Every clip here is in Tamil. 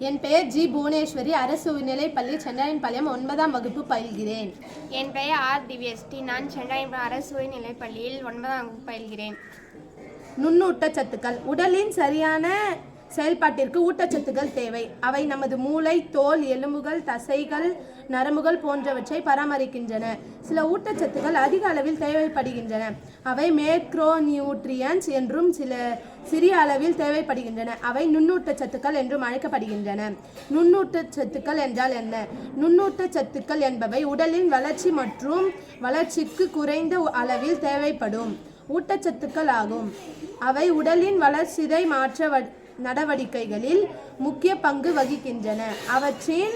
என் பெயர் ஜி புவனேஸ்வரி. அரசு உயர்நிலைப்பள்ளி சென்றாயன்பாளையம் 9ஆம் வகுப்பு பயில்கிறேன். என் பெயர் ஆர் திவ்யஸ்ரீ. நான் சென்றாயன்பாளையம் அரசு உயர்நிலைப்பள்ளியில் 9ஆம் வகுப்பு பயில்கிறேன். நுண்ணூட்டச்சத்துக்கள். உடலின் சரியான செயல்பாட்டிற்கு ஊட்டச்சத்துக்கள் தேவை. அவை நமது மூளை, தோல், எலும்புகள், தசைகள், நரம்புகள் போன்றவற்றை பராமரிக்கின்றன. சில ஊட்டச்சத்துக்கள் அதிக அளவில் தேவைப்படுகின்றன. அவை மேக்ரோ நியூட்ரியன்ஸ் என்றும் சிறிய அளவில் தேவைப்படுகின்றன. அவை நுண்ணூட்டச்சத்துக்கள் என்றும் அழைக்கப்படுகின்றன. நுண்ணூட்டச்சத்துக்கள் என்றால் என்ன? நுண்ணூட்டச்சத்துக்கள் என்பவை உடலின் வளர்ச்சி மற்றும் வளர்ச்சிக்கு குறைந்த அளவில் தேவைப்படும் ஊட்டச்சத்துக்கள் ஆகும். அவை உடலின் வளர்சிதை மாற்ற நடவடிக்கைகளில் முக்கிய பங்கு வகிக்கின்றன. அவற்றின்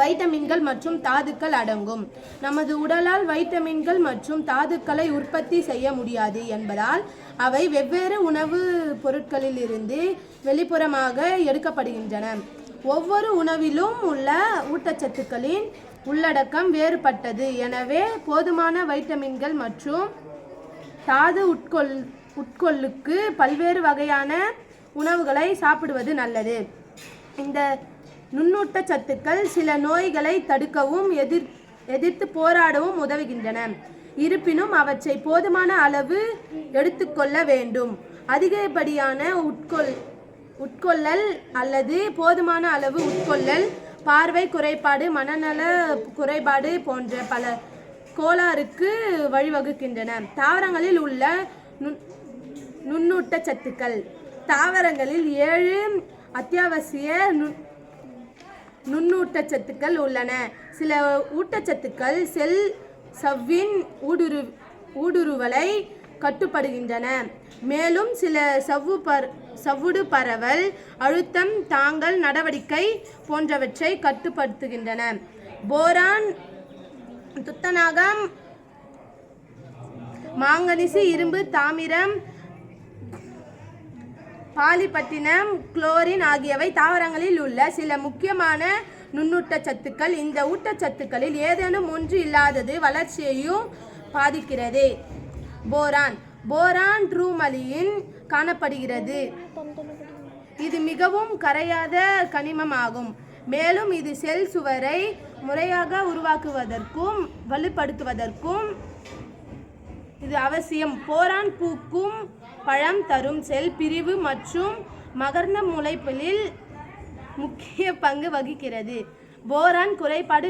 வைட்டமின்கள் மற்றும் தாதுக்கள் அடங்கும். நமது உடலால் வைட்டமின்கள் மற்றும் தாதுக்களை உற்பத்தி செய்ய முடியாது என்பதால் அவை வெவ்வேறு உணவுப் பொருட்களிலிருந்து வெளிப்புறமாக எடுக்கப்படுகின்றன. ஒவ்வொரு உணவிலும் உள்ள ஊட்டச்சத்துக்களின் உள்ளடக்கம் வேறுபட்டது. எனவே போதுமான வைட்டமின்கள் மற்றும் தாது உட்கொள்ளுக்கு பல்வேறு வகையான உணவுகளை சாப்பிடுவது நல்லது. இந்த நுண்ணூட்டச்சத்துக்கள் சில நோய்களை தடுக்கவும் எதிர்த்து போராடவும் உதவுகின்றன. இருப்பினும் அவற்றை போதுமான அளவு எடுத்துக்கொள்ள வேண்டும். அதிகப்படியான உட்கொள்ளல் அல்லது போதுமான அளவு உட்கொள்ளல் பார்வை குறைபாடு, மனநல குறைபாடு போன்ற பல கோளாறுக்கு வழிவகுக்கின்றன. தாவரங்களில் உள்ள நுண்ணூட்டச்சத்துக்கள். தாவரங்களில் 7 அத்தியாவசிய நுண்ணூட்டச்சத்துக்கள் உள்ளன. சில ஊட்டச்சத்துக்கள் செல் சவ்வின் ஊடுருவலை கட்டுப்படுகின்றன. மேலும் சில சவ்வுடு பரவல், அழுத்தம் தாங்கல் நடவடிக்கை போன்றவற்றை கட்டுப்படுத்துகின்றன. போரான், துத்தநாகம், மாங்கனீசு, இரும்பு, தாமிரம், பாலிபட்டினம், குளோரின் ஆகியவை தாவரங்களில் உள்ள சில முக்கியமான நுண்ணூட்டச்சத்துக்கள். இந்த ஊட்டச்சத்துக்களில் ஏதேனும் ஒன்று இல்லாதது வளர்ச்சியையும் பாதிக்கிறது. போரான் ட்ரூமலியில் காணப்படுகிறது. இது மிகவும் கரையாத கனிமமாகும். மேலும் இது செல் சுவரை முறையாக உருவாக்குவதற்கும் வலுப்படுத்துவதற்கும் இது அவசியம். போரான் பூக்கும் பழம் தரும் செல் பிரிவு மற்றும் மகரந்த முளைப்பில் முக்கிய பங்கு வகிக்கிறது. போரான் குறைபாடு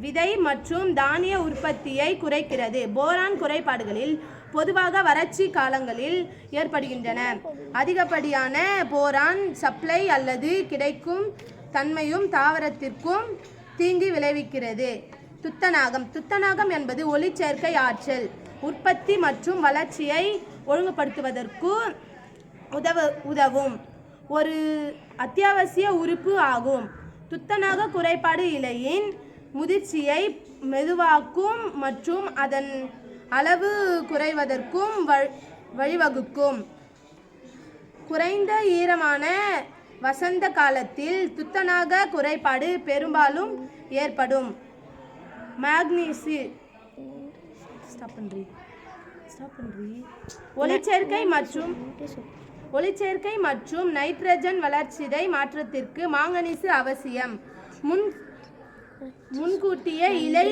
விதை மற்றும் தானிய உற்பத்தியை குறைக்கிறது. போரான் குறைபாடுகளில் பொதுவாக வறட்சி காலங்களில் ஏற்படுகின்றன. அதிகப்படியான போரான் சப்ளை அல்லது கிடைக்கும் தன்மையும் தாவரத்திற்கும் தீங்கு விளைவிக்கிறது. துத்தநாகம் என்பது ஒளிச்சேர்க்கை ஆற்றல் உற்பத்தி மற்றும் வளர்ச்சியை ஒழுங்குபடுத்துவதற்கு உதவும் ஒரு அத்தியாவசிய உறுப்பு ஆகும். துத்தநாக குறைபாடு இலையின் முதிர்ச்சியை மெதுவாக்கும் மற்றும் அதன் அளவு குறைவதற்கும் வழிவகுக்கும். குறைந்த ஈரமான வசந்த காலத்தில் துத்தநாக குறைபாடு பெரும்பாலும் ஏற்படும். மாங்கனீசு ஒளிச்சேர்க்கை மற்றும் நைட்ரஜன் வளர்சிதை மாற்றத்திற்கு மாங்கனீசு அவசியம். முன்கூட்டிய இலை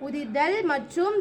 உதிர்தல் மற்றும்